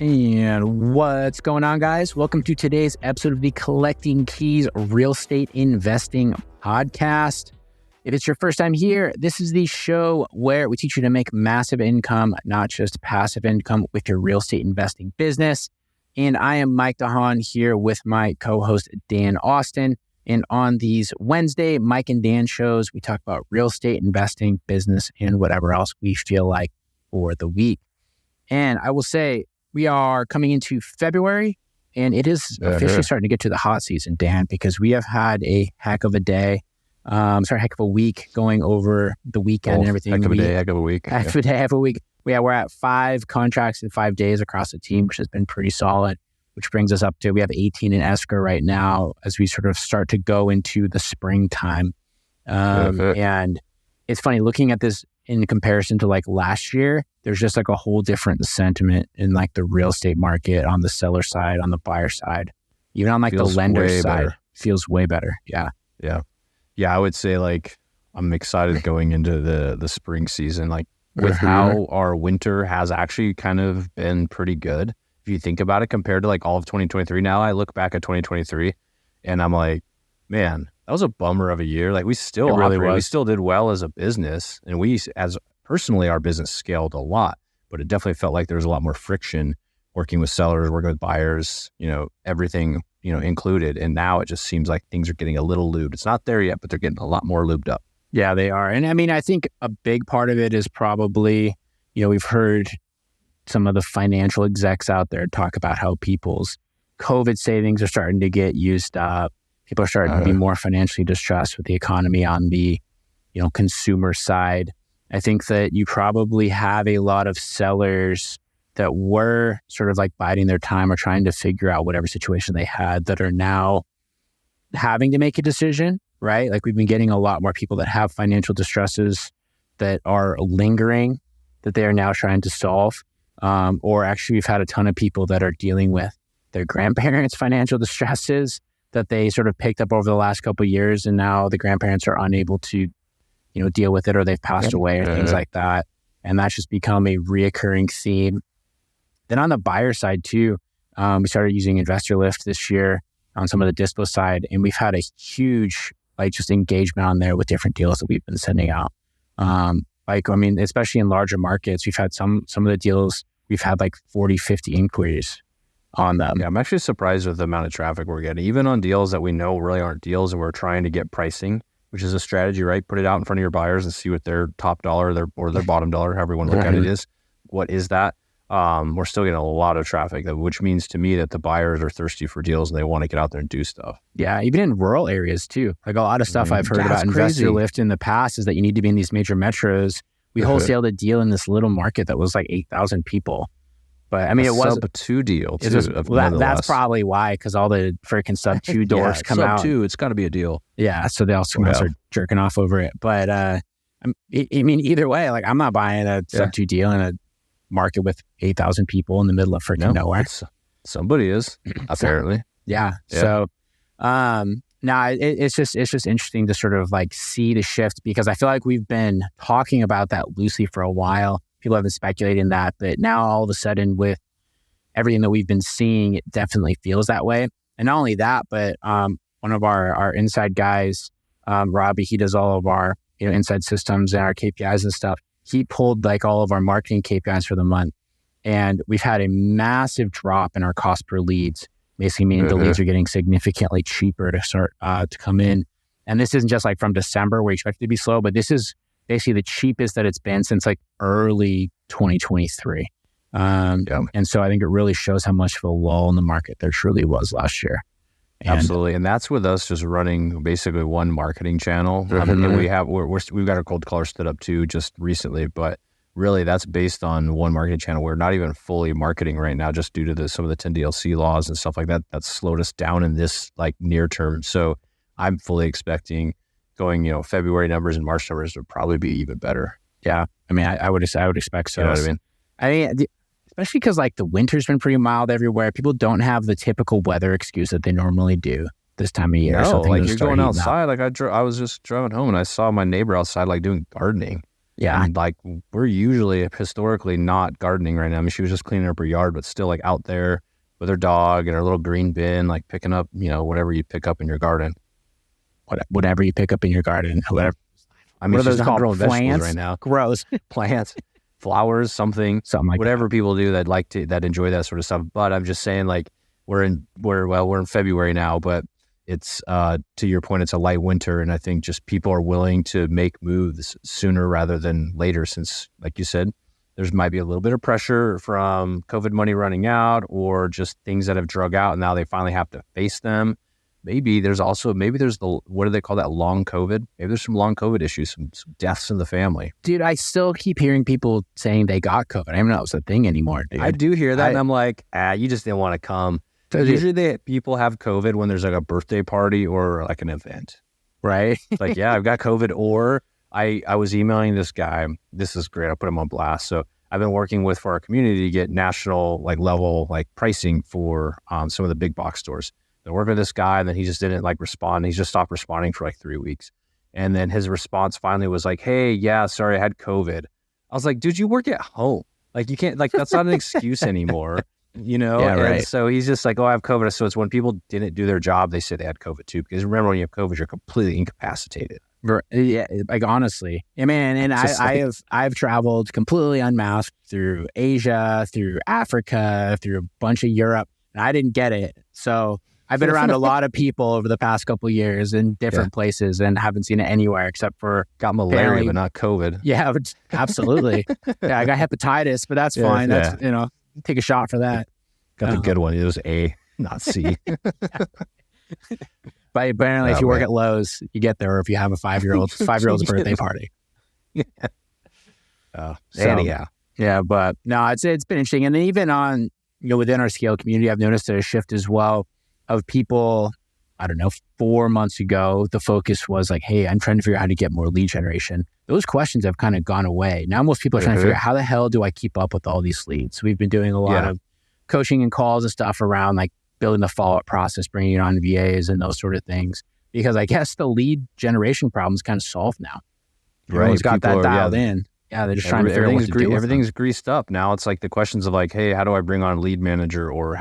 And what's going on, guys? Welcome to today's episode of the Collecting Keys Real Estate Investing Podcast. If it's your first time here, this is the show where we teach you to make massive income, not just passive income, with your real estate investing business. And I am Mike DeHaan here with my co-host, Dan Austin. And on these Wednesday Mike and Dan shows, we talk about real estate investing, business, and whatever else we feel like for the week. And I will say, we are coming into February, and it is officially starting to get to the hot season, Dan, because we have had a heck of a day. Heck of a week going over the weekend and everything. Heck of a day, heck of a week. Heck of a week. Yeah, we're at 5 contracts in 5 days across the team, which has been pretty solid, which brings us up to, we have 18 in escrow right now as we sort of start to go into the springtime. And it's funny looking at this in comparison to like last year. There's just like a whole different sentiment in like the real estate market on the seller side, on the buyer side, even on like the lender side. Feels way better. Yeah. I would say like I'm excited going into the spring season, like with how our winter has actually kind of been pretty good. If you think about it, compared to like all of 2023. Now I look back at 2023 and I'm like, man, that was a bummer of a year. Like we still we still did well as a business, and we as personally our business scaled a lot, but it definitely felt like there was a lot more friction working with sellers, working with buyers, everything, included. And now it just seems like things are getting a little lubed. It's not there yet, but they're getting a lot more lubed up. Yeah, they are. And I mean, I think a big part of it is probably, we've heard some of the financial execs out there talk about how people's COVID savings are starting to get used up. People are starting to be more financially distressed with the economy on the, consumer side. I think that you probably have a lot of sellers that were sort of like biding their time or trying to figure out whatever situation they had that are now having to make a decision, right? Like we've been getting a lot more people that have financial distresses that are lingering, that they are now trying to solve. Or actually we've had a ton of people that are dealing with their grandparents' financial distresses that they sort of picked up over the last couple of years, and now the grandparents are unable to, deal with it, or they've passed away or things like that. And that's just become a reoccurring theme. Then on the buyer side too, we started using Investor Lift this year on some of the dispo side, and we've had a huge just engagement on there with different deals that we've been sending out. Especially in larger markets, we've had some of the deals, we've had like 40, 50 inquiries on them. Yeah, I'm actually surprised with the amount of traffic we're getting, even on deals that we know really aren't deals, and we're trying to get pricing, which is a strategy, right? Put it out in front of your buyers and see what their top dollar or their bottom dollar, however you want to look at it is. What is that? We're still getting a lot of traffic, which means to me that the buyers are thirsty for deals and they want to get out there and do stuff. Yeah, even in rural areas too. Like a lot of stuff I've heard about Investor Lift in the past is that you need to be in these major metros. We wholesaled a deal in this little market that was like 8,000 people. But I mean, it was sub-2 deal too. That's probably why, because all the freaking sub-2 doors come out. Sub-2, it's got to be a deal. Yeah, so they also start jerking off over it. But either way, like I'm not buying a sub-2 deal in a market with 8,000 people in the middle of freaking nowhere. Somebody is apparently. So it's just interesting to sort of like see the shift, because I feel like we've been talking about that loosely for a while. People have been speculating that, but now all of a sudden with everything that we've been seeing, it definitely feels that way. And not only that, but one of our inside guys, Robbie, he does all of our inside systems and our KPIs and stuff. He pulled like all of our marketing KPIs for the month, and we've had a massive drop in our cost per leads, basically meaning the leads are getting significantly cheaper to start to come in. And this isn't just like from December where you expect it to be slow, but this is basically the cheapest that it's been since like early 2023. And so I think it really shows how much of a lull in the market there truly was last year. Absolutely. And that's with us just running basically one marketing channel. And we've got our cold caller stood up too just recently, but really that's based on one marketing channel. We're not even fully marketing right now just due to some of the 10DLC laws and stuff like that. That's slowed us down in this like near term. So I'm fully expecting going, February numbers and March numbers would probably be even better. Yeah. I mean, I would expect so. You know what I mean? Especially because like the winter's been pretty mild everywhere. People don't have the typical weather excuse that they normally do this time of year. No, like you're going outside. Like I was just driving home and I saw my neighbor outside like doing gardening. Yeah. And like we're usually historically not gardening right now. I mean, she was just cleaning up her yard, but still like out there with her dog and her little green bin, like picking up, whatever you pick up in your garden. Whatever you pick up in your garden, whatever. I mean, What are she's those not called? growing vegetables Plants? right now. Gross. Plants, flowers, something Something like whatever that. people do that enjoy that sort of stuff. But I'm just saying, like we're in February now, but it's to your point, it's a light winter, and I think just people are willing to make moves sooner rather than later, since like you said, there's might be a little bit of pressure from COVID money running out, or just things that have drug out and now they finally have to face them. Maybe there's the, what do they call that, long COVID? Maybe there's some long COVID issues, some deaths in the family. Dude, I still keep hearing people saying they got COVID. I don't even know if it's a thing anymore, dude. I do hear that, and I'm like, you just didn't want to come. Usually people have COVID when there's like a birthday party or like an event. Right? It's like, yeah, I've got COVID. Or I was emailing this guy. This is great. I'll put him on blast. So I've been working for our community to get national like level like pricing for some of the big box stores. I worked with this guy, and then he just didn't like respond. He just stopped responding for like 3 weeks. And then his response finally was like, hey, yeah, sorry, I had COVID. I was like, dude, you work at home. Like you can't, like, that's not an excuse anymore, Yeah, right. And so he's just like, oh, I have COVID. So it's when people didn't do their job, they said they had COVID too. Because remember, when you have COVID, you're completely incapacitated. Yeah, like honestly, I mean, and I've traveled completely unmasked through Asia, through Africa, through a bunch of Europe, and I didn't get it. So I've been around a lot of people over the past couple of years in different places, and haven't seen it anywhere except for got malaria, but not COVID. Yeah, absolutely. Yeah, I got hepatitis, but that's fine. That's take a shot for that. Got the good one. It was A, not C. But apparently, if you work at Lowe's, you get there. Or if you have a 5-year-old's birthday party. Anyhow, yeah, but no, it's been interesting, and then even on within our scale community, I've noticed a shift as well of people. I don't know, 4 months ago, the focus was like, hey, I'm trying to figure out how to get more lead generation. Those questions have kind of gone away. Now most people are trying to figure out how the hell do I keep up with all these leads? So we've been doing a lot of coaching and calls and stuff around like building the follow-up process, bringing on VAs and those sort of things. Because I guess the lead generation problem is kind of solved now. Everyone's got that dialed in. Yeah, they're just trying to figure out what to do with everything's greased up. Now it's like the questions of like, hey, how do I bring on a lead manager? Or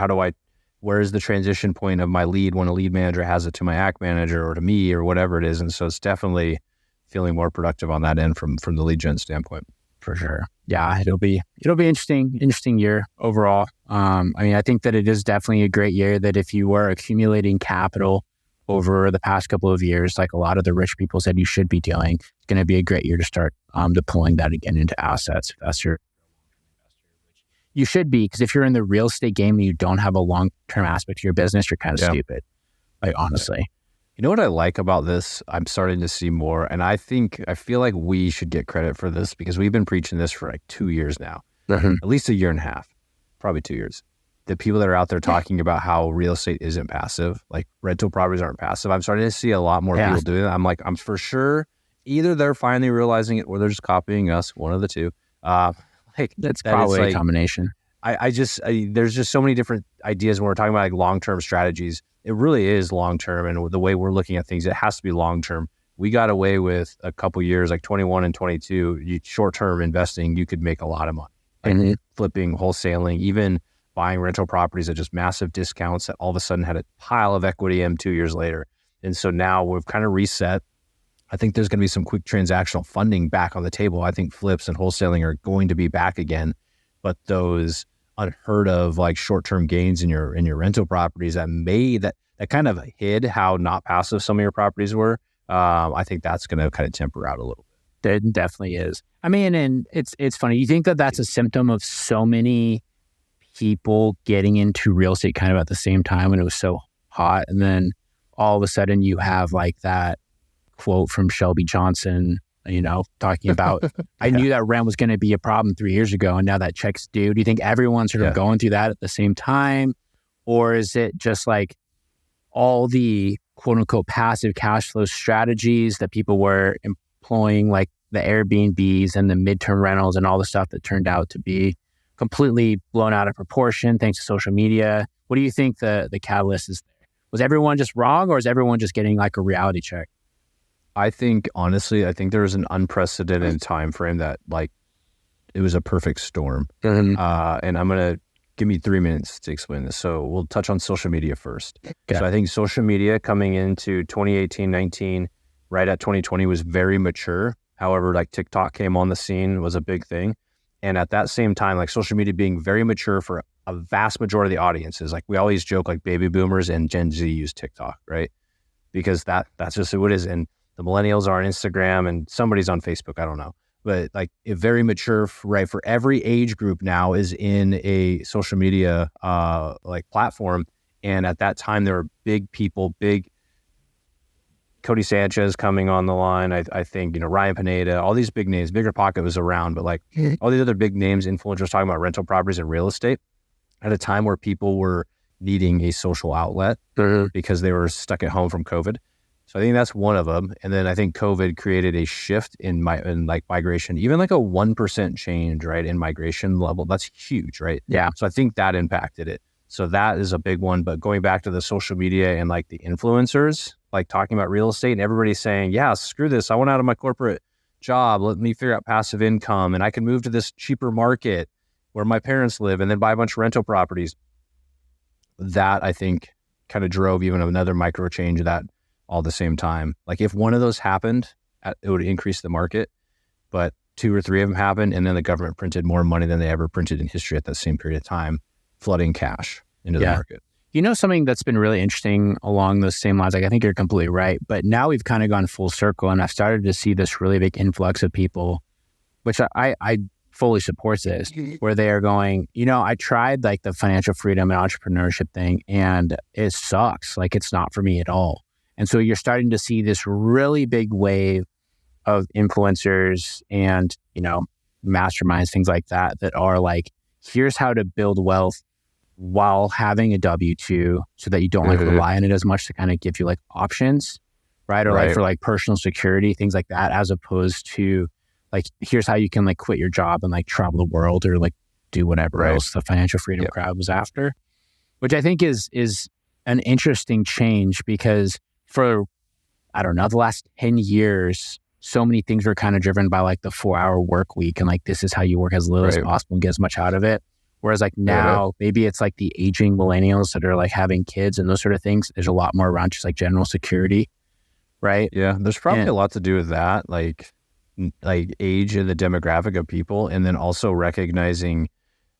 where's the transition point of my lead when a lead manager has it to my AC manager or to me or whatever it is. And so it's definitely feeling more productive on that end from the lead gen standpoint. For sure. Yeah, it'll be interesting year overall. I mean, I think that it is definitely a great year that if you were accumulating capital over the past couple of years, like a lot of the rich people said you should be doing, it's going to be a great year to start deploying that again into assets. If that's your you should be, because if you're in the real estate game and you don't have a long-term aspect to your business, you're kind of stupid. Like, honestly. You know what I like about this? I'm starting to see more, and I feel like we should get credit for this because we've been preaching this for like 2 years now, at least a year and a half, probably 2 years. The people that are out there talking about how real estate isn't passive, like rental properties aren't passive. I'm starting to see a lot more people doing that. I'm for sure either they're finally realizing it or they're just copying us, one of the two. That's probably a combination. There's just so many different ideas when we're talking about like long-term strategies. It really is long-term, and the way we're looking at things, it has to be long-term. We got away with a couple years, like 21 and 22, short-term investing, you could make a lot of money. Like flipping, wholesaling, even buying rental properties at just massive discounts that all of a sudden had a pile of equity in 2 years later. And so now we've kind of reset. I think there's going to be some quick transactional funding back on the table. I think flips and wholesaling are going to be back again, but those unheard of like short-term gains in your rental properties that kind of hid how not passive some of your properties were. I think that's going to kind of temper out a little bit. It definitely is. I mean, and it's funny. You think that that's a symptom of so many people getting into real estate kind of at the same time when it was so hot, and then all of a sudden you have like that quote from Shelby Johnson, talking about, I knew that rent was going to be a problem 3 years ago, and now that check's due. Do you think everyone's sort of going through that at the same time? Or is it just like all the quote unquote passive cash flow strategies that people were employing, like the Airbnbs and the midterm rentals and all the stuff that turned out to be completely blown out of proportion thanks to social media? What do you think the catalyst is there? Was everyone just wrong, or is everyone just getting like a reality check? I think honestly, I think there was an unprecedented time frame that like it was a perfect storm. Mhm. And I'm gonna give me 3 minutes to explain this. So we'll touch on social media first. Okay. So I think social media coming into 2018, 19, right at 2020 was very mature. However, like TikTok came on the scene was a big thing. And at that same time, like social media being very mature for a vast majority of the audiences, like we always joke like baby boomers and Gen Z use TikTok, right? Because that's just who it is. And the millennials are on Instagram and somebody's on Facebook. I don't know. But like it very mature, right? For every age group now is in a social media like platform. And at that time, there were big people, big Cody Sanchez coming on the line. I think, Ryan Pineda, all these big names. Bigger Pocket was around, but like all these other big names, influencers talking about rental properties and real estate at a time where people were needing a social outlet because they were stuck at home from COVID. So I think that's one of them. And then I think COVID created a shift in like migration, even like a 1% change, right, in migration level. That's huge, right? Yeah. So I think that impacted it. So that is a big one. But going back to the social media and like the influencers, like talking about real estate and everybody saying, yeah, screw this. I want out of my corporate job. Let me figure out passive income and I can move to this cheaper market where my parents live and then buy a bunch of rental properties. That I think kind of drove even another micro change of that all at the same time. Like if one of those happened, it would increase the market, but 2 or 3 of them happened. And then the government printed more money than they ever printed in history at that same period of time, flooding cash into the market. Something that's been really interesting along those same lines, like I think you're completely right, but now we've kind of gone full circle and I've started to see this really big influx of people, which I fully support this, where they are going, I tried like the financial freedom and entrepreneurship thing and it sucks. Like it's not for me at all. And so you're starting to see this really big wave of influencers and, masterminds, things like that are like, here's how to build wealth while having a W-2 so that you don't like rely on it as much to kind of give you like options, right? Or like for like personal security, things like that, as opposed to like, here's how you can like quit your job and like travel the world or like do whatever else the financial freedom crowd was after, which I think is an interesting change because for, I don't know, the last 10 years, so many things were kind of driven by like the 4-hour work week and like, this is how you work as little as possible and get as much out of it. Whereas like now, maybe it's like the aging millennials that are like having kids and those sort of things. There's a lot more around just like general security, right? Yeah, there's probably a lot to do with that, like age and the demographic of people. And then also recognizing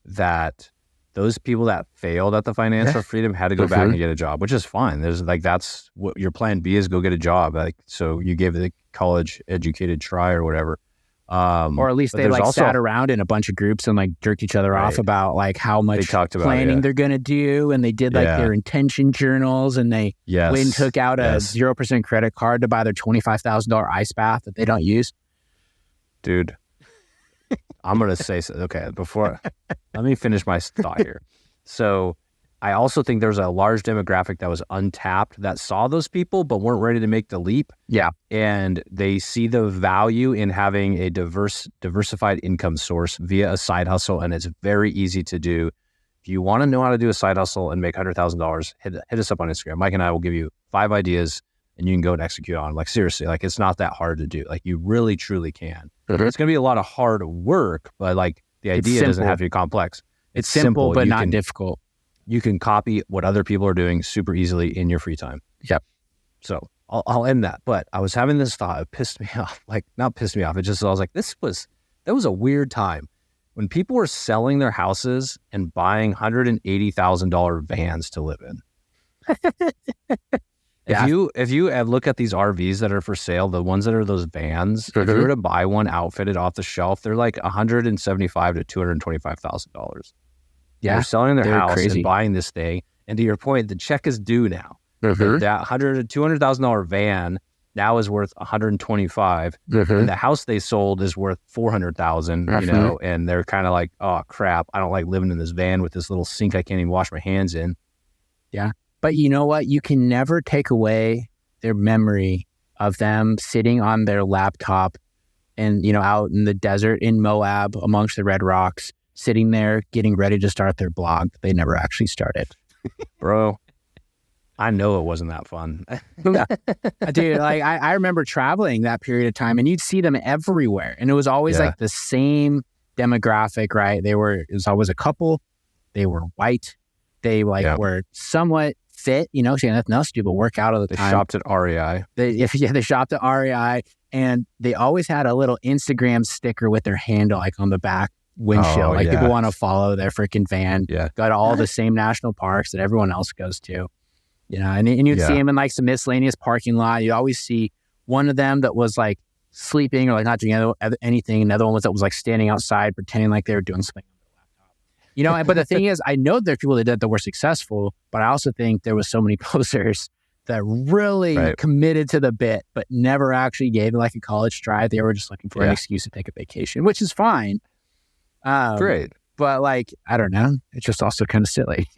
that those people that failed at the financial freedom had to go back and get a job, which is fine. There's like, that's what your plan B is, go get a job. Like, so you gave the college educated try or whatever. Or at least they like sat around in a bunch of groups and like jerked each other off about like how much planning they're going to do. And they did like their intention journals and they went and took out a 0% credit card to buy their $25,000 ice bath that they don't use. Dude, I'm going to say, okay, let me finish my thought here. So I also think there's a large demographic that was untapped that saw those people, but weren't ready to make the leap. Yeah. And they see the value in having a diversified income source via a side hustle. And it's very easy to do. If you want to know how to do a side hustle and make $100,000, hit us up on Instagram. Mike and I will give you 5 ideas and you can go and execute on. Like seriously, like it's not that hard to do. Like you really, truly can. It's going to be a lot of hard work, but like the idea doesn't have to be complex. It's simple, but not difficult. You can copy what other people are doing super easily in your free time. Yep. So I'll end that. But I was having this thought. It pissed me off. Like not pissed me off. It just, I was like, that was a weird time when people were selling their houses and buying $180,000 vans to live in. If you look at these RVs that are for sale, the ones that are those vans, if you were to buy one outfitted off the shelf, they're like $175,000 to $225,000. Yeah, they're selling their house crazy. And buying this thing. And to your point, the check is due now. That $100,000 to $200,000 van now is worth $125,000. And the house they sold is worth $400,000. And they're kind of like, oh crap, I don't like living in this van with this little sink I can't even wash my hands in. Yeah. But you know what? You can never take away their memory of them sitting on their laptop and, out in the desert in Moab amongst the red rocks, sitting there getting ready to start their blog that they never actually started. Bro, I know it wasn't that fun. Yeah. Dude, like I remember traveling that period of time and you'd see them everywhere. And it was always like the same demographic, right? It was always a couple. They were white. They were somewhat fit, you know, she had nothing else to do but work out all the time. They shopped at REI. They shopped at REI, and they always had a little Instagram sticker with their handle like on the back windshield. People want to follow their freaking van. Yeah. Got all the same national parks that everyone else goes to. You know, and you'd see them in like some miscellaneous parking lot. You'd always see one of them that was like sleeping or like not doing anything. Another one that was like standing outside pretending like they were doing something. You know, but the thing is, I know there are people that were successful, but I also think there was so many posers that really committed to the bit, but never actually gave it like a college stride. They were just looking for an excuse to take a vacation, which is fine. Great. But like, I don't know. It's just also kind of silly.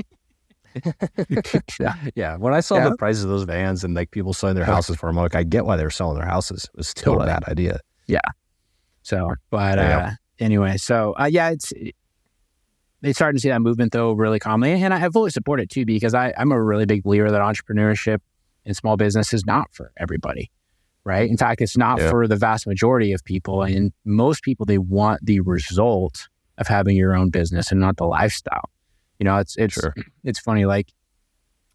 Yeah. When I saw the prices of those vans and like people selling their houses for them, like, I get why they were selling their houses. It was still a bad idea. Yeah. So, but anyway, so they started to see that movement though really commonly, and I fully support it too because I'm a really big believer that entrepreneurship and small business is not for everybody, right? In fact, it's not for the vast majority of people, and most people, they want the result of having your own business and not the lifestyle. You know, it's funny. Like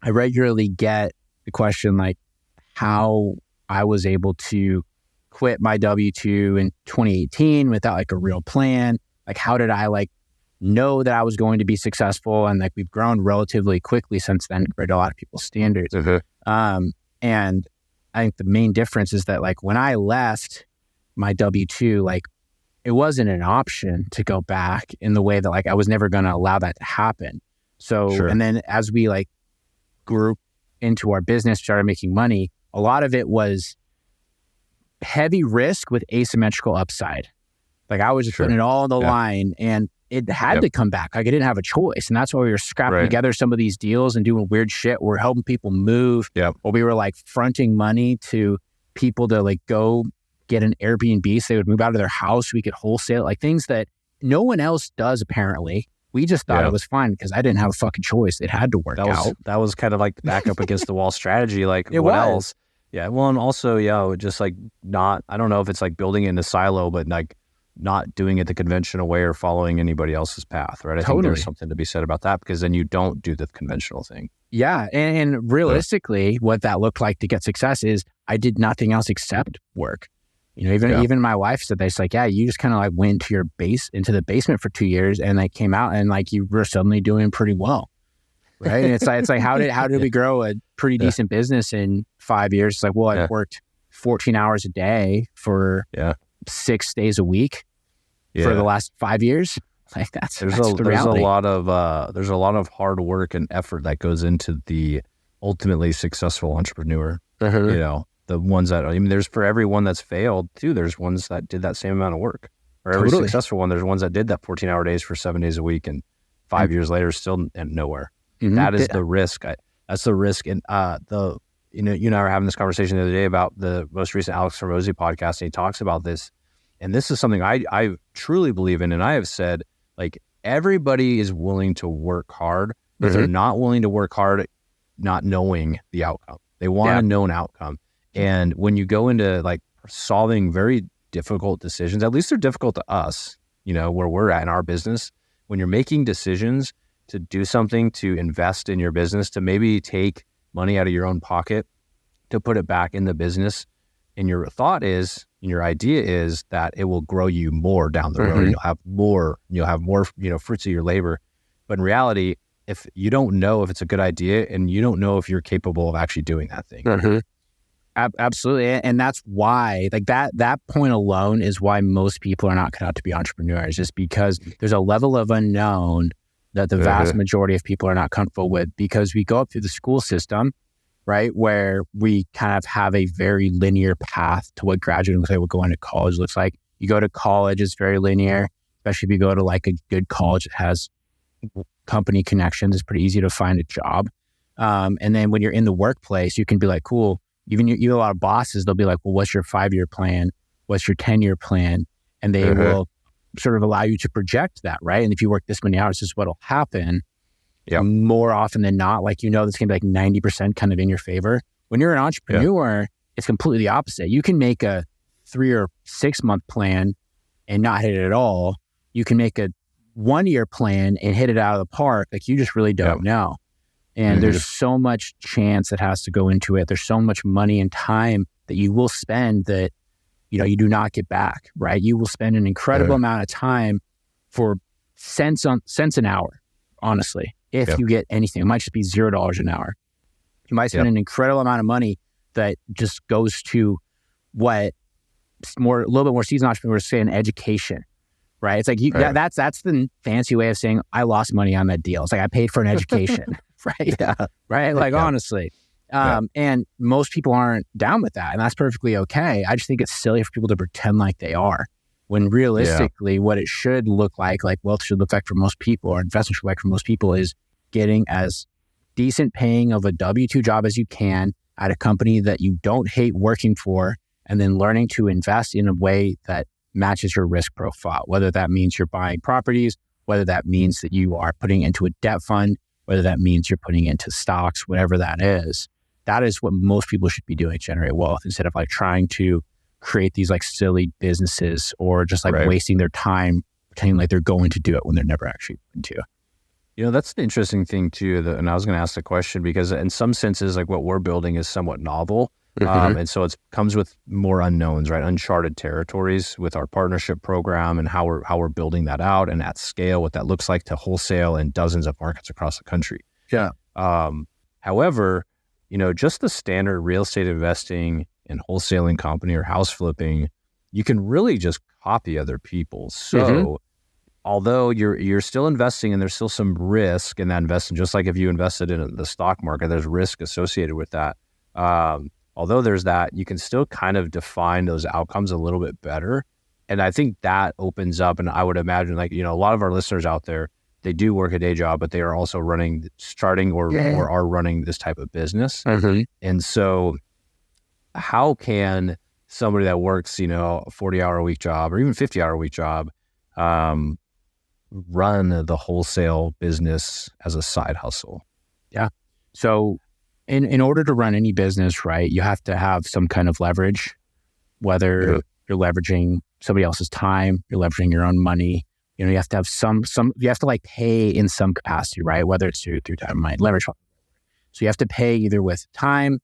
I regularly get the question like how I was able to quit my W-2 in 2018 without like a real plan. Like how did I like know that I was going to be successful? And like we've grown relatively quickly since then compared to a lot of people's standards. And I think the main difference is that like when I left my W-2, like it wasn't an option to go back in the way that like I was never going to allow that to happen. So, and then as we like grew into our business, started making money, a lot of it was heavy risk with asymmetrical upside. Like I was just putting it all on the line, and it had to come back. Like I didn't have a choice. And that's why we were scrapping together some of these deals and doing weird shit. We're helping people move. Or we were like fronting money to people to like go get an Airbnb so they would move out of their house. We could wholesale, like things that no one else does apparently. We just thought it was fine because I didn't have a fucking choice. It had to work out. That was kind of like the back up against the wall strategy. Like what else? Yeah. Well, and also, just like not, I don't know if it's like building in a silo, but like not doing it the conventional way or following anybody else's path, right? I think there's something to be said about that because then you don't do the conventional thing. Yeah. And realistically, what that looked like to get success is I did nothing else except work. You know, even my wife said this, like, yeah, you just kind of like went to into the basement for 2 years and like came out and like you were suddenly doing pretty well. Right. And it's like, how did we grow a pretty decent business in 5 years? It's like, well, I've worked 14 hours a day for 6 days a week for the last 5 years. Like there's a lot of hard work and effort that goes into the ultimately successful entrepreneur. You know, the ones that, I mean, there's for everyone that's failed too, there's ones that did that same amount of work. For every successful one, there's ones that did that 14-hour days for 7 days a week and 5 years later still nowhere. That is the risk. That's the risk. And you and I were having this conversation the other day about the most recent Alex Hormozi podcast, and he talks about this. And this is something I truly believe in. And I have said, like, everybody is willing to work hard, but they're not willing to work hard not knowing the outcome. They want a known outcome. And when you go into like solving very difficult decisions, at least they're difficult to us, you know, where we're at in our business, when you're making decisions to do something, to invest in your business, to maybe take money out of your own pocket, to put it back in the business. And your thought is, and your idea is that it will grow you more down the road. You'll have more, fruits of your labor. But in reality, if you don't know if it's a good idea and you don't know if you're capable of actually doing that thing. Absolutely. And that's why, like that point alone is why most people are not cut out to be entrepreneurs, just because there's a level of unknown that the vast majority of people are not comfortable with, because we go up through the school system, right, where we kind of have a very linear path to what graduating looks like, what going to college looks like. You go to college, it's very linear, especially if you go to like a good college that has company connections. It's pretty easy to find a job. And then when you're in the workplace, you can be like, cool. Even a lot of bosses, they'll be like, well, what's your 5-year plan? What's your 10-year plan? And they will sort of allow you to project that, right? And if you work this many hours, this is what'll happen. Yep. more often than not, like, that's going to be like 90% kind of in your favor. When you're an entrepreneur, it's completely the opposite. You can make a 3 or 6 month plan and not hit it at all. You can make a 1 year plan and hit it out of the park. Like, you just really don't know. And there's so much chance that has to go into it. There's so much money and time that you will spend that, you do not get back, right? You will spend an incredible amount of time for cents an hour, honestly, if you get anything. It might just be $0 an hour. You might spend an incredible amount of money that just goes to a little bit more seasoned entrepreneurs say, an education, right? It's like that's the fancy way of saying I lost money on that deal. It's like I paid for an education, right? Right? Like, honestly. And most people aren't down with that, and that's perfectly okay. I just think it's silly for people to pretend like they are, when realistically what it should look like wealth should look like for most people, or investment should look like for most people, is getting as decent paying of a W-2 job as you can at a company that you don't hate working for, and then learning to invest in a way that matches your risk profile, whether that means you're buying properties, whether that means that you are putting into a debt fund, whether that means you're putting into stocks, whatever that is. That is what most people should be doing to generate wealth, instead of trying to create these silly businesses, or just wasting their time pretending like they're going to do it when they're never actually going to. That's an interesting thing too. And I was going to ask the question because in some senses, what we're building is somewhat novel. And so it comes with more unknowns, right? Uncharted territories with our partnership program and how we're building that out, and at scale, what that looks like to wholesale in dozens of markets across the country. Yeah. However, just the standard real estate investing and wholesaling company or house flipping, you can really just copy other people. So although you're still investing and there's still some risk in that investment, just like if you invested in the stock market, there's risk associated with that. Although there's that, you can still kind of define those outcomes a little bit better. And I think that opens up, and I would imagine a lot of our listeners out there, they do work a day job, but they are also starting or are running this type of business. And so how can somebody that works, a 40-hour-a-week job or even 50-hour-a-week job, run the wholesale business as a side hustle? Yeah. So in order to run any business, right, you have to have some kind of leverage, whether you're leveraging somebody else's time, you're leveraging your own money. You have to have you have to pay in some capacity, right? Whether it's through time, money, leverage. So you have to pay either with time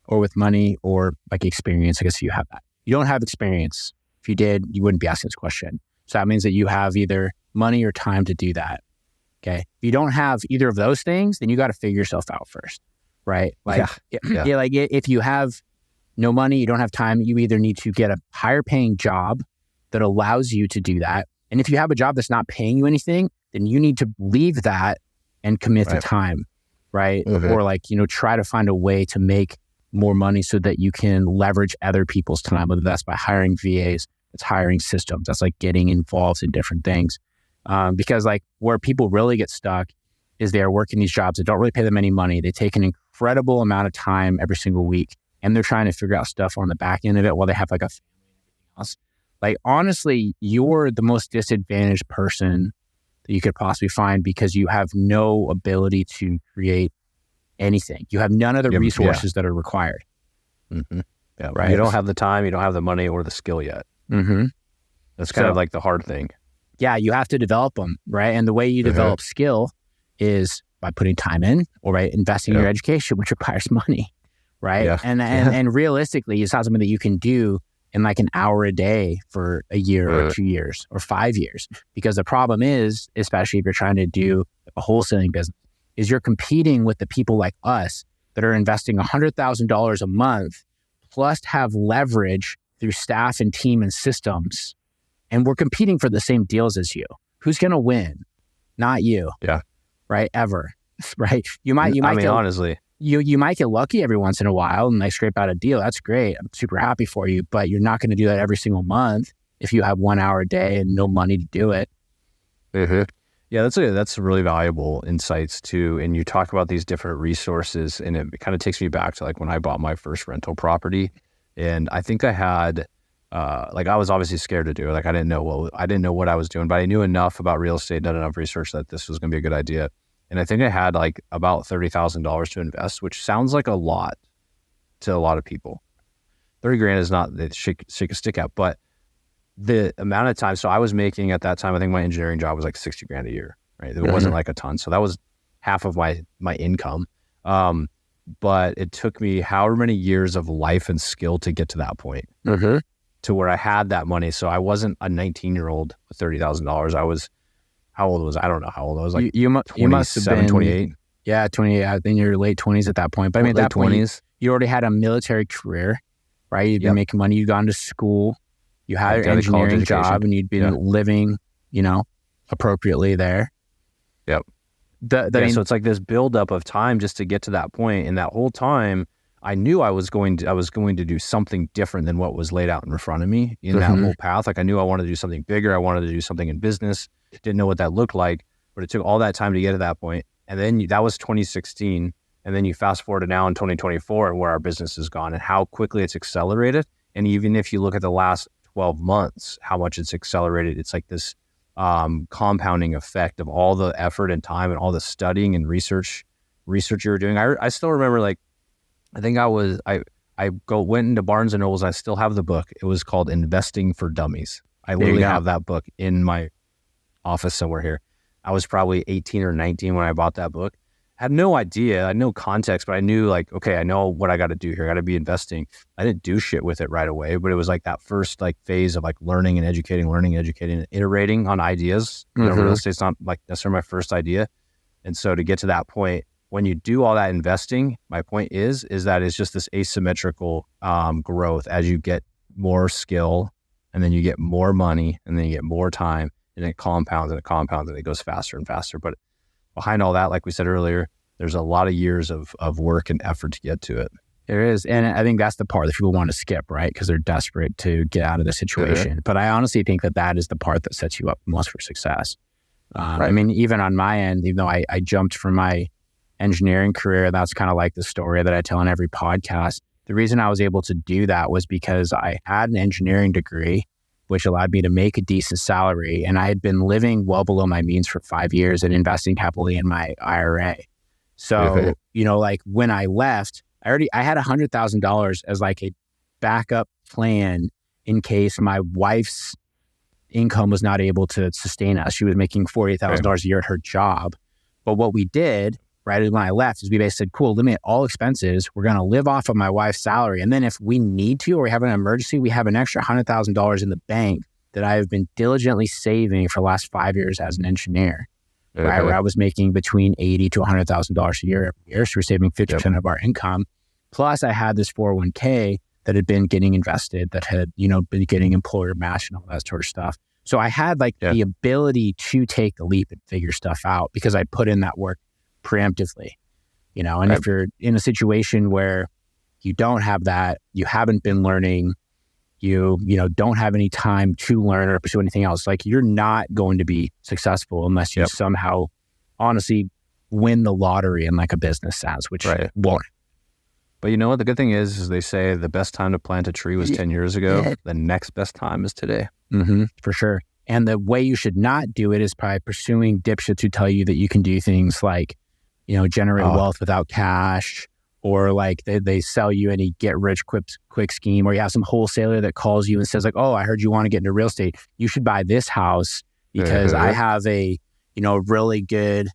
or with money or experience. I guess if you have that. You don't have experience. If you did, you wouldn't be asking this question. So that means that you have either money or time to do that. Okay. If you don't have either of those things, then you got to figure yourself out first, right? If you have no money, you don't have time, you either need to get a higher paying job that allows you to do that. And if you have a job that's not paying you anything, then you need to leave that and commit the time, right? Or try to find a way to make more money so that you can leverage other people's time, whether that's by hiring VAs, it's hiring systems, that's getting involved in different things. Because where people really get stuck is they are working these jobs that don't really pay them any money. They take an incredible amount of time every single week, and they're trying to figure out stuff on the back end of it while they have a family and everything else. Honestly, you're the most disadvantaged person that you could possibly find because you have no ability to create anything. You have none of the resources that are required. Yeah, right. You don't have the time, you don't have the money or the skill yet. That's kind of the hard thing. Yeah, you have to develop them, right? And the way you develop skill is by putting time in or by investing in your education, which requires money, right? Yeah. And realistically, it's not something that you can do in an hour a day for a year or 2 years or 5 years. Because the problem is, especially if you're trying to do a wholesaling business, is you're competing with the people like us that are investing $100,000 a month plus have leverage through staff and team and systems. And we're competing for the same deals as you. Who's going to win? Not you. Yeah. Right? Ever. Right? You might honestly, you might get lucky every once in a while and scrape out a deal. That's great. I'm super happy for you, but you're not going to do that every single month if you have 1 hour a day and no money to do it. Yeah, that's really valuable insights too. And you talk about these different resources, and it kind of takes me back to when I bought my first rental property, and I think I had I was obviously scared to do it. I didn't know what I was doing, but I knew enough about real estate, done enough research that this was going to be a good idea. And I think I had like about $30,000 to invest, which sounds like a lot to a lot of people. 30 grand is not the shake a stick at, but the amount of time. So I was making at that time, I think my engineering job was like 60 grand a year, right? It wasn't like a ton. So that was half of my income. But it took me however many years of life and skill to get to that point, to where I had that money. So I wasn't a 19-year-old with $30,000. I was, how old was I? I don't know how old I was, like you must have been 28. Yeah, 28. I think you're late 20s at that point. But I mean, at that point, 20s. You already had a military career, right? You'd been making money. You'd gone to school. You had your engineering job, and you'd been living, appropriately there. Yep. So it's like this buildup of time just to get to that point. And that whole time, I knew I was going to do something different than what was laid out in front of me in that whole path. Like I knew I wanted to do something bigger. I wanted to do something in business. Didn't know what that looked like, but it took all that time to get to that point. And then that was 2016. And then you fast forward to now in 2024 and where our business has gone and how quickly it's accelerated. And even if you look at the last 12 months, how much it's accelerated, it's like this compounding effect of all the effort and time and all the studying and research you were doing. I still remember, like, I think I went into Barnes and Nobles. I still have the book. It was called Investing for Dummies. I literally have that book in my office somewhere here. I was probably 18 or 19 when I bought that book. I had no idea. I had no context, but I knew, like, okay, I know what I got to do here. I got to be investing. I didn't do shit with it right away, but it was like that first like phase of like learning and educating, and iterating on ideas. Real estate's not like necessarily my first idea. And so to get to that point, when you do all that investing, my point is that it's just this asymmetrical growth as you get more skill, and then you get more money, and then you get more time, and it compounds and it goes faster and faster. But behind all that, like we said earlier, there's a lot of years of work and effort to get to it. There is. And I think that's the part that people want to skip, right? Because they're desperate to get out of the situation. But I honestly think that is the part that sets you up most for success. I mean, even on my end, even though I jumped from my engineering career, that's kind of like the story that I tell in every podcast. The reason I was able to do that was because I had an engineering degree, which allowed me to make a decent salary. And I had been living well below my means for 5 years and investing heavily in my IRA. So, like when I left, I had $100,000 as like a backup plan in case my wife's income was not able to sustain us. She was making $48,000 a year at her job. But what we did right when I left is we basically said, cool, eliminate all expenses. We're going to live off of my wife's salary. And then if we need to, or we have an emergency, we have an extra $100,000 in the bank that I have been diligently saving for the last 5 years as an engineer. Right, where I was making between $80,000 to $100,000 a year every year. So we're saving 50% of our income. Plus I had this 401k that had been getting invested, that had, been getting employer match and all that sort of stuff. So I had the ability to take the leap and figure stuff out because I put in that work preemptively, and if you're in a situation where you don't have that, you haven't been learning, you don't have any time to learn or pursue anything else, like you're not going to be successful unless you somehow honestly win the lottery in like a business sense, which won't. But you know what? The good thing is they say the best time to plant a tree was 10 years ago. Yeah. The next best time is today. For sure. And the way you should not do it is by pursuing dipshits who tell you that you can do things like, generate wealth without cash, or like they sell you any get rich quick scheme, or you have some wholesaler that calls you and says like, oh, I heard you want to get into real estate. You should buy this house because I have a, really good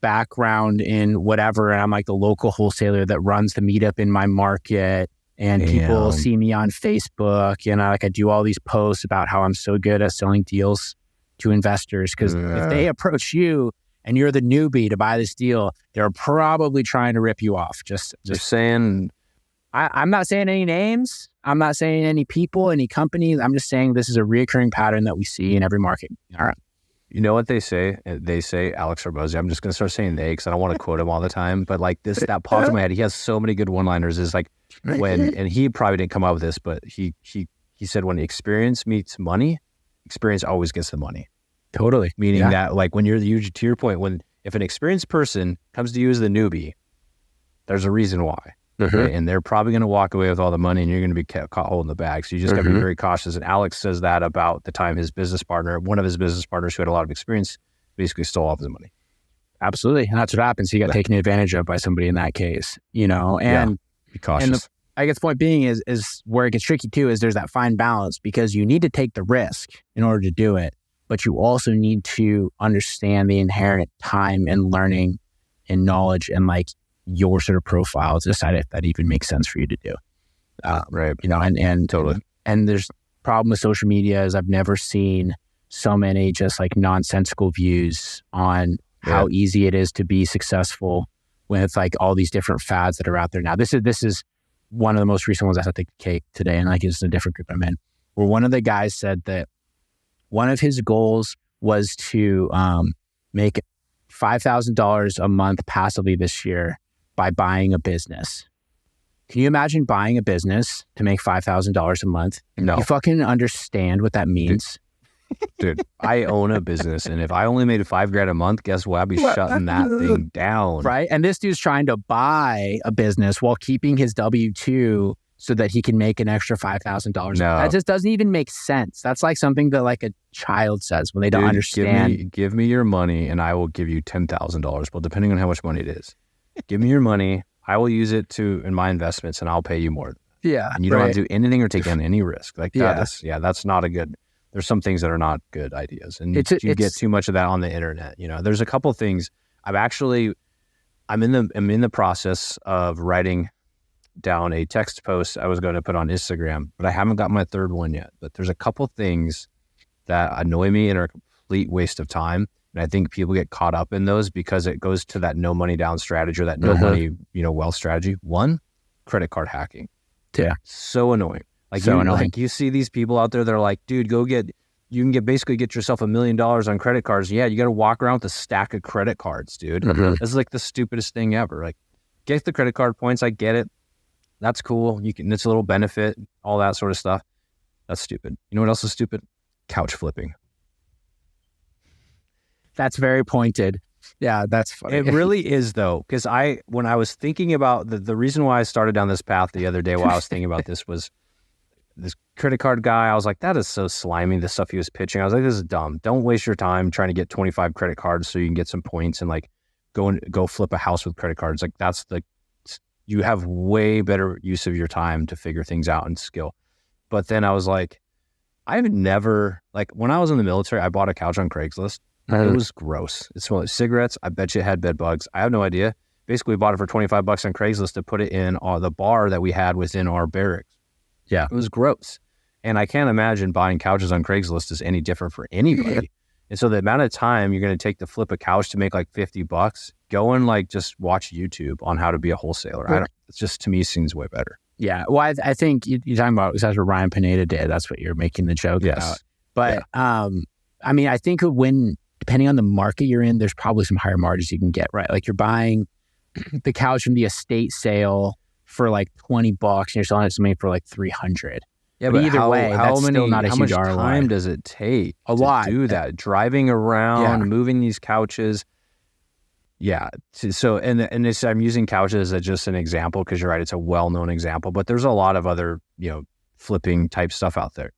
background in whatever. And I'm like the local wholesaler that runs the meetup in my market. And people see me on Facebook, and I do all these posts about how I'm so good at selling deals to investors. Because if they approach you and you're the newbie to buy this deal, they're probably trying to rip you off. Just saying. I'm not saying any names. I'm not saying any people, any companies. I'm just saying this is a reoccurring pattern that we see in every market. All right. You know what they say? They say Alex Hormozi. I'm just going to start saying they because I don't want to quote him all the time. But like that pops in my head. He has so many good one-liners. Is like and he probably didn't come up with this, but he said when experience meets money, experience always gets the money. Totally. Meaning that like when you're to your point, if an experienced person comes to you as the newbie, there's a reason why. Right? And they're probably going to walk away with all the money and you're going to be caught holding the bag. So you just got to be very cautious. And Alex says that about the time one of his business partners who had a lot of experience, basically stole all of his money. Absolutely. And that's what happens. You got taken advantage of by somebody in that case, and be cautious. And I guess the point being is where it gets tricky too, is there's that fine balance because you need to take the risk in order to do it, but you also need to understand the inherent time and learning and knowledge and like your sort of profile to decide if that even makes sense for you to do. Right. And totally. And there's problem with social media is I've never seen so many just like nonsensical views on how easy it is to be successful when it's like all these different fads that are out there now. This is one of the most recent ones. I had to take the cake today, and like it's a different group I'm in, where one of the guys said that one of his goals was to make $5,000 a month passively this year by buying a business. Can you imagine buying a business to make $5,000 a month? No. You fucking understand what that means? Dude, I own a business, and if I only made $5,000 a month, guess what? I'd be shutting that thing down. Right? And this dude's trying to buy a business while keeping his W-2 so that he can make an extra $5,000. No. That just doesn't even make sense. That's like something that like a child says when they don't understand. Give me your money, and I will give you $10,000. Well, depending on how much money it is. Give me your money. I will use it in my investments, and I'll pay you more. Yeah. And you don't have to do anything or take on any risk. Like that. Yeah. That's not a good... There's some things that are not good ideas, and you get too much of that on the internet. There's a couple things. I'm in the process of writing down a text post I was going to put on Instagram, but I haven't got my third one yet. But there's a couple things that annoy me and are a complete waste of time, and I think people get caught up in those because it goes to that no money down strategy or that no money wealth strategy. One, credit card hacking. Yeah, so annoying. Annoying. Like you see these people out there that are like, dude, you can basically get yourself $1 million on credit cards. Yeah, you got to walk around with a stack of credit cards, dude. This is like the stupidest thing ever. Like, get the credit card points. I get it. That's cool. It's a little benefit, all that sort of stuff. That's stupid. You know what else is stupid? Couch flipping. That's very pointed. Yeah, that's funny. It really is though, because when I was thinking about the reason why I started down this path the other day while I was thinking about this was this credit card guy. I was like, that is so slimy, the stuff he was pitching. I was like, this is dumb. Don't waste your time trying to get 25 credit cards so you can get some points and like go flip a house with credit cards. Like you have way better use of your time to figure things out and skill. But then I was like, I've never, like when I was in the military, I bought a couch on Craigslist. It was gross. It smelled like cigarettes. I bet you it had bed bugs. I have no idea. Basically, we bought it for $25 on Craigslist to put it in the bar that we had within our barracks. Yeah. It was gross. And I can't imagine buying couches on Craigslist is any different for anybody. And so the amount of time you're going to take to flip a couch to make like $50, go and like just watch YouTube on how to be a wholesaler. It's just, to me, seems way better. Yeah. Well, I think you're talking about, that's what Ryan Pineda did. That's what you're making the joke about. But I mean, I think depending on the market you're in, there's probably some higher margins you can get, right? Like you're buying the couch from the estate sale for like $20 and you're selling it to somebody for like $300. Yeah, but either way, that's still not a huge ROI. How much time does it take to do that? Driving around, moving these couches. Yeah. So, and I'm using couches as just an example because you're right, it's a well-known example, but there's a lot of other, flipping type stuff out there.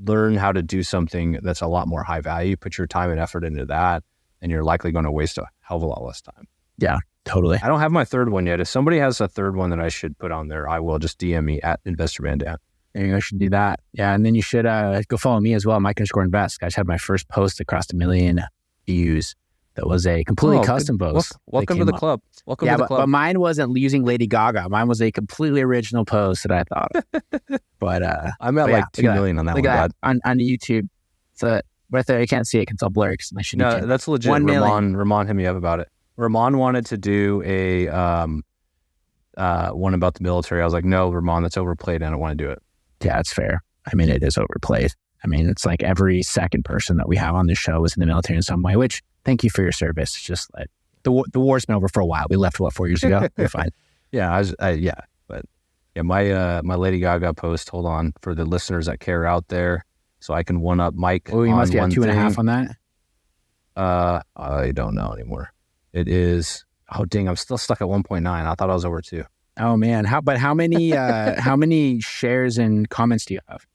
Learn how to do something that's a lot more high value, put your time and effort into that, and you're likely going to waste a hell of a lot less time. Yeah, totally. I don't have my third one yet. If somebody has a third one that I should put on there, I will. Just DM me at InvestorManDan. I should do that. Yeah, and then you should go follow me as well, Mike_Invest. I just had my first post that crossed 1 million views. That was a completely custom post. Welcome to the club. Welcome to the club. But mine wasn't using Lady Gaga. Mine was a completely original post that I thought of. But I'm at like 2 million on that one, bud. On YouTube. So right there, you can't see it because it's all blurry. No, that's legit. Ramon hit me up about it. Ramon wanted to do a one about the military. I was like, no, Ramon, that's overplayed. I don't want to do it. Yeah, it's fair. I mean, it is overplayed. I mean, it's like every second person that we have on this show is in the military in some way, which thank you for your service. It's just like the war's been over for a while. We left, 4 years ago? We're fine. Yeah, my Lady Gaga post, hold on, for the listeners that care out there, so I can one up Mike. Oh, you must be at 2.5 on that? I don't know anymore. It is, oh dang, I'm still stuck at 1.9. I thought I was over 2. Oh man, how many how many shares and comments do you have?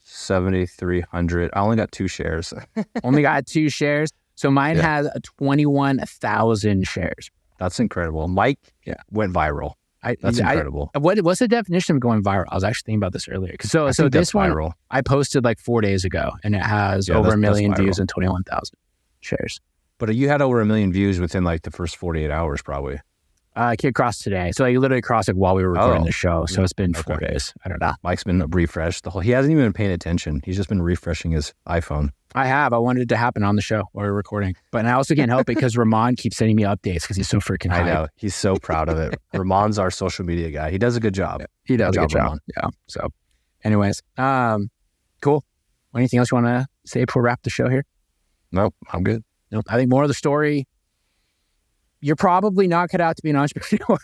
7,300. I only got 2 shares. Only got 2 shares? So mine has 21,000 shares. That's incredible. Mike went viral. That's incredible. What's the definition of going viral? I was actually thinking about this earlier. So this one viral. I posted like 4 days ago, and it has over 1 million views and 21,000 shares. But you had over 1 million views within like the first 48 hours, probably. It crossed today. So I literally crossed it while we were recording the show. So it's been 4 days. I don't know. Mike's been refreshed. He hasn't even been paying attention. He's just been refreshing his iPhone. I wanted it to happen on the show while we were recording. But I also can't help it because Ramon keeps sending me updates because he's so freaking hyped. I know. He's so proud of it. Ramon's our social media guy. He does a good job. He does a good job. Yeah. So anyways, cool. Anything else you want to say before we wrap the show here? Nope. I'm good. Nope. I think more of the story, you're probably not cut out to be an entrepreneur.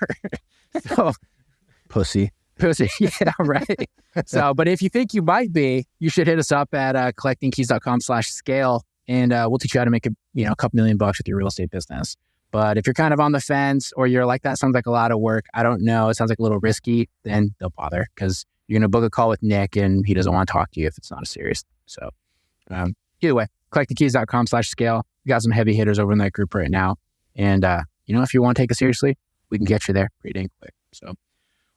So Pussy. Yeah, right. So, but if you think you might be, you should hit us up at collectingkeys.com/scale, and we'll teach you how to make a couple $1 million with your real estate business. But if you're kind of on the fence, or you're like, that sounds like a lot of work, I don't know, it sounds like a little risky, then don't bother, because you're going to book a call with Nick and he doesn't want to talk to you if it's not a serious. So either way, collectingkeys.com/scale. We got some heavy hitters over in that group right now. And, if you want to take us seriously, we can get you there pretty dang quick. So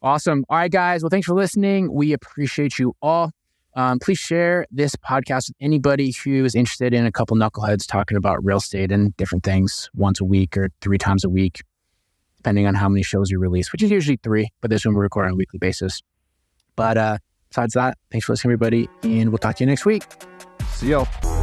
awesome. All right, guys. Well, thanks for listening. We appreciate you all. Please share this podcast with anybody who is interested in a couple knuckleheads talking about real estate and different things once a week or 3 times a week, depending on how many shows you release, which is usually 3, but this one we're recording on a weekly basis. But besides that, thanks for listening, everybody, and we'll talk to you next week. See y'all.